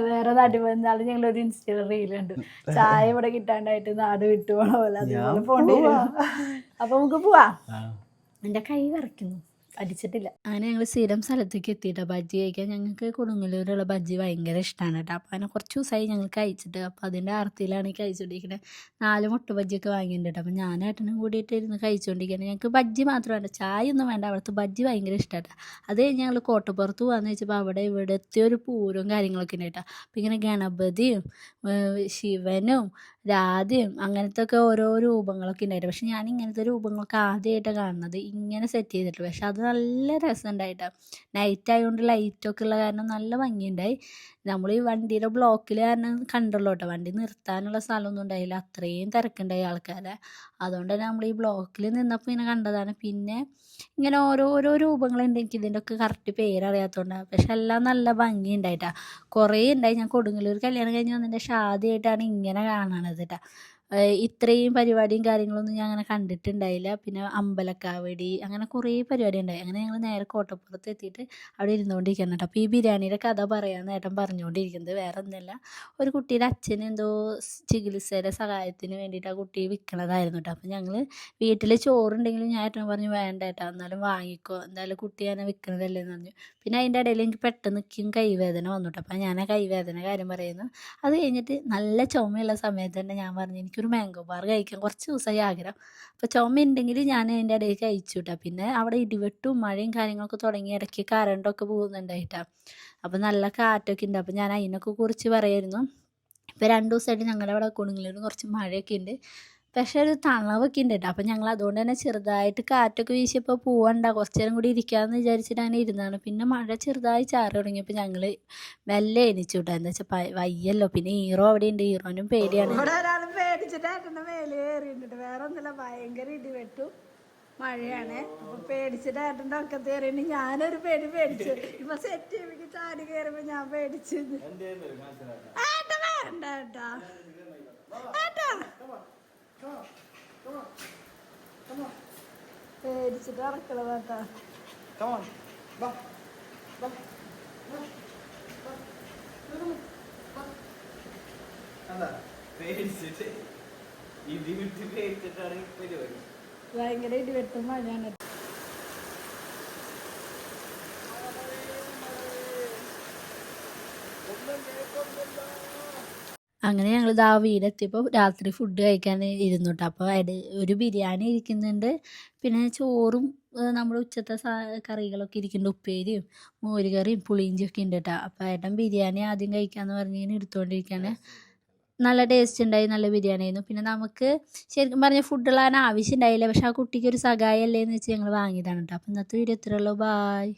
S1: വേറെ നാട്ടിൽ പോയിരുന്നാലും ഞങ്ങളൊരു ഇൻസ്റ്റയിൽ റീൽ കണ്ടു, ചായ ഇവിടെ കിട്ടാണ്ടായിട്ട് നാട് വിട്ടു പോണ പോലെ. അതുപോലെ പോണ്ടി വരും. അപ്പൊ നമുക്ക് പോവാ. എന്റെ കൈ വിറയ്ക്കുന്നു, അടിച്ചിട്ടില്ല. അങ്ങനെ ഞങ്ങൾ സ്ഥിരം സ്ഥലത്തേക്ക് എത്തിയിട്ടാ ബജ്ജി കഴിക്കാൻ. ഞങ്ങൾക്ക് കൊടുങ്ങല്ലൂരുള്ള ബജ്ജി ഭയങ്കര ഇഷ്ടമാണ് കേട്ടോ. അപ്പോൾ അങ്ങനെ കുറച്ച് ദിവസമായി ഞങ്ങൾ കഴിച്ചിട്ട്. അപ്പോൾ അതിൻ്റെ ആർത്തിയിലാണ് ഈ കഴിച്ചുകൊണ്ടിരിക്കുന്നത്. 4 മുട്ട ബജ്ജിയൊക്കെ വാങ്ങിയിട്ടുണ്ട് കേട്ടോ. അപ്പോൾ ഞാനും ഏട്ടനും കൂടിയിട്ട് ഇരുന്ന് കഴിച്ചുകൊണ്ടിരിക്കുകയാണ്. ഞങ്ങൾക്ക് ബജ്ജി മാത്രം വേണ്ട, ചായ ഒന്നും വേണ്ട, അവിടുത്തെ ബജ്ജി ഭയങ്കര ഇഷ്ടമാണ്. അത് കഴിഞ്ഞ് ഞങ്ങൾ കോട്ടപ്പുറത്ത് പോകാമെന്ന് വെച്ചപ്പോൾ അവിടെ ഇവിടുത്തെ ഒരു പൂരവും കാര്യങ്ങളൊക്കെ ഉണ്ട് കേട്ടോ. അപ്പോൾ ഇങ്ങനെ ഗണപതിയും ശിവനും രാധയും അങ്ങനത്തെ ഒക്കെ ഓരോ രൂപങ്ങളൊക്കെ ഉണ്ടായിട്ട്. പക്ഷെ ഞാൻ ഇങ്ങനത്തെ രൂപങ്ങളൊക്കെ ആദ്യമായിട്ടാണ് കാണുന്നത്, ഇങ്ങനെ സെറ്റ് ചെയ്തിട്ട്. പക്ഷെ അത് നല്ല രസമുണ്ടായിട്ടാണ്. നൈറ്റ് ആയതുകൊണ്ട് ലൈറ്റൊക്കെ ഉള്ള കാരണം നല്ല ഭംഗിയുണ്ടായി. നമ്മൾ ഈ വണ്ടിയുടെ ബ്ലോക്കിൽ കാരണം കണ്ടല്ലോ കേട്ടോ, വണ്ടി നിർത്താനുള്ള സ്ഥലമൊന്നും ഉണ്ടായില്ല, അത്രയും തിരക്കുണ്ടായി ആൾക്കാരെ. അതുകൊണ്ട് തന്നെ നമ്മൾ ഈ ബ്ലോക്കിൽ നിന്നപ്പോൾ ഇങ്ങനെ കണ്ടതാണ്. പിന്നെ ഇങ്ങനെ ഓരോരോ രൂപങ്ങളുണ്ട്, എനിക്ക് ഇതിൻ്റെ ഒക്കെ കറക്റ്റ് പേരറിയാത്തതുകൊണ്ടാണ്. പക്ഷെ എല്ലാം നല്ല ഭംഗി ഉണ്ടായിട്ടാണ്, കുറേ ഉണ്ടായി. ഞാൻ കൊടുങ്ങല്ലൂർ കല്യാണം കഴിഞ്ഞ് വന്നതിൻ്റെ ഷാദിയായിട്ടാണ് ഇങ്ങനെ കാണണത് കേട്ടോ. ഇത്രയും പരിപാടിയും കാര്യങ്ങളൊന്നും ഞാൻ അങ്ങനെ കണ്ടിട്ടുണ്ടായില്ല. പിന്നെ അമ്പലക്കാവടി അങ്ങനെ കുറേ പരിപാടി ഉണ്ടായി. അങ്ങനെ ഞങ്ങൾ നേരെ കോട്ടപ്പുറത്ത് എത്തിയിട്ട് അവിടെ ഇരുന്നുകൊണ്ടിരിക്കണം കേട്ടോ. അപ്പോൾ ഈ ബിരിയാണിയുടെ കഥ പറയാമെന്ന് ഏട്ടൻ പറഞ്ഞുകൊണ്ടിരിക്കുന്നത് വേറെ ഒന്നുമല്ല, ഒരു കുട്ടിയുടെ അച്ഛന് എന്തോ ചികിത്സയുടെ സഹായത്തിന് വേണ്ടിയിട്ട് ആ കുട്ടി വിൽക്കണതായിരുന്നു കേട്ടോ. അപ്പോൾ ഞങ്ങൾ വീട്ടിൽ ചോറുണ്ടെങ്കിലും ഞാൻ ഏട്ടൻ പറഞ്ഞു വേണ്ട ഏട്ടാ, എന്നാലും വാങ്ങിക്കോ, എന്തായാലും കുട്ടി ഞാൻ വിൽക്കണതല്ലേ എന്ന് പറഞ്ഞു. പിന്നെ അതിൻ്റെ ഇടയിൽ എനിക്ക് പെട്ടെന്ന് കൈവേദന വന്നു കേട്ടോ. അപ്പോൾ ഞാൻ ആ കൈവേദന കാര്യം പറയുന്നു. അത് കഴിഞ്ഞിട്ട് നല്ല ചുമയുള്ള സമയത്ത് തന്നെ ഞാൻ പറഞ്ഞു എനിക്കൊരു മാംഗോ ബാർ കഴിക്കാൻ കുറച്ച് ദിവസമായി ആഗ്രഹം. അപ്പോൾ ചുമ ഉണ്ടെങ്കിൽ ഞാൻ അതിൻ്റെ ഇടയിൽ കഴിച്ചു കേട്ടോ. പിന്നെ അവിടെ ഇടിവെട്ടും മഴയും കാര്യങ്ങളൊക്കെ തുടങ്ങി, ഇടയ്ക്ക് കറണ്ടൊക്കെ പോകുന്നുണ്ടായിട്ടാണ്. അപ്പോൾ നല്ല കാറ്റൊക്കെ ഉണ്ട്. അപ്പോൾ ഞാൻ അതിനൊക്കെ കുറിച്ച് പറയായിരുന്നു. ഇപ്പോൾ 2 ദിവസമായിട്ട് ഞങ്ങളുടെ അവിടെ കൊടുങ്ങല്ലൂർ കുറച്ച് മഴയൊക്കെ ഉണ്ട്, പക്ഷേ ഒരു തണവൊക്കെ ഉണ്ട് കേട്ടോ. അപ്പം ഞങ്ങൾ അതുകൊണ്ട് തന്നെ ചെറുതായിട്ട് കാറ്റൊക്കെ വീശിയപ്പോൾ പോവണ്ട, കുറച്ച് നേരം കൂടി ഇരിക്കാമെന്ന് വിചാരിച്ചിട്ട് അങ്ങനെ ഇരുന്നാണ്. പിന്നെ മഴ ചെറുതായി ചാറി തുടങ്ങിയപ്പോൾ ഞങ്ങൾ മെല്ലെ എണിച്ചു കേട്ടോ. എന്താ വെച്ചാൽ വയ്യല്ലോ. പിന്നെ ഹീറോ അവിടെ ഉണ്ട്, ഹീറോനും പേടിയാണ്. പേടിച്ചിട്ട് മേലെ കയറിയിട്ടുണ്ട്, വേറെ ഒന്നുമില്ല, ഭയങ്കര ഇടിവെട്ടും മഴയാണ്. അപ്പൊ പേടിച്ചിട്ട് ഏട്ടൻ്റെ ഒക്കത്ത് കയറിയിട്ട് ഞാനൊരു പേടിച്ചു. ഇപ്പൊ സെറ്റ് ചെയ്യുമ്പോൾ ചാടി കയറിയപ്പോ ഞാൻ പേടിച്ചു. ഏട്ടാ വേണ്ട ഏട്ടാ, ഏട്ടാ പേടിച്ചിട്ട് നടക്കണതാട്ടാ. ഭയങ്കര ഇടിവെട്ടും മഴയാണ്. അങ്ങനെ ഞങ്ങൾ ആ വീടെത്തിയപ്പോൾ രാത്രി ഫുഡ് കഴിക്കാൻ ഇരുന്നു കേട്ടോ. അപ്പോൾ ഒരു ബിരിയാണി ഇരിക്കുന്നുണ്ട്, പിന്നെ ചോറും നമ്മുടെ ഉച്ചത്തെ കറികളൊക്കെ ഇരിക്കുന്നുണ്ട്, ഉപ്പേരിയും മോരുകറിയും പുളിയിഞ്ചിയൊക്കെ ഉണ്ട് കേട്ടോ. അപ്പോൾ ഏട്ടൻ ബിരിയാണി ആദ്യം കഴിക്കാമെന്ന് പറഞ്ഞ് ഇങ്ങനെ എടുത്തുകൊണ്ടിരിക്കുകയാണ്. നല്ല ടേസ്റ്റ് ഉണ്ടായി, നല്ല ബിരിയാണി ആയിരുന്നു. പിന്നെ നമുക്ക് ശരിക്കും പറഞ്ഞാൽ ഫുഡുള്ളതിന് ആവശ്യം ഉണ്ടായില്ല, പക്ഷെ ആ കുട്ടിക്ക് ഒരു സഹായമല്ലേ എന്ന് വെച്ച് ഞങ്ങൾ വാങ്ങിയതാണ് കേട്ടോ. അപ്പോൾ ഇന്നത്തെ വീഡിയോ ഇത്രയുള്ളൂ, ബായ്.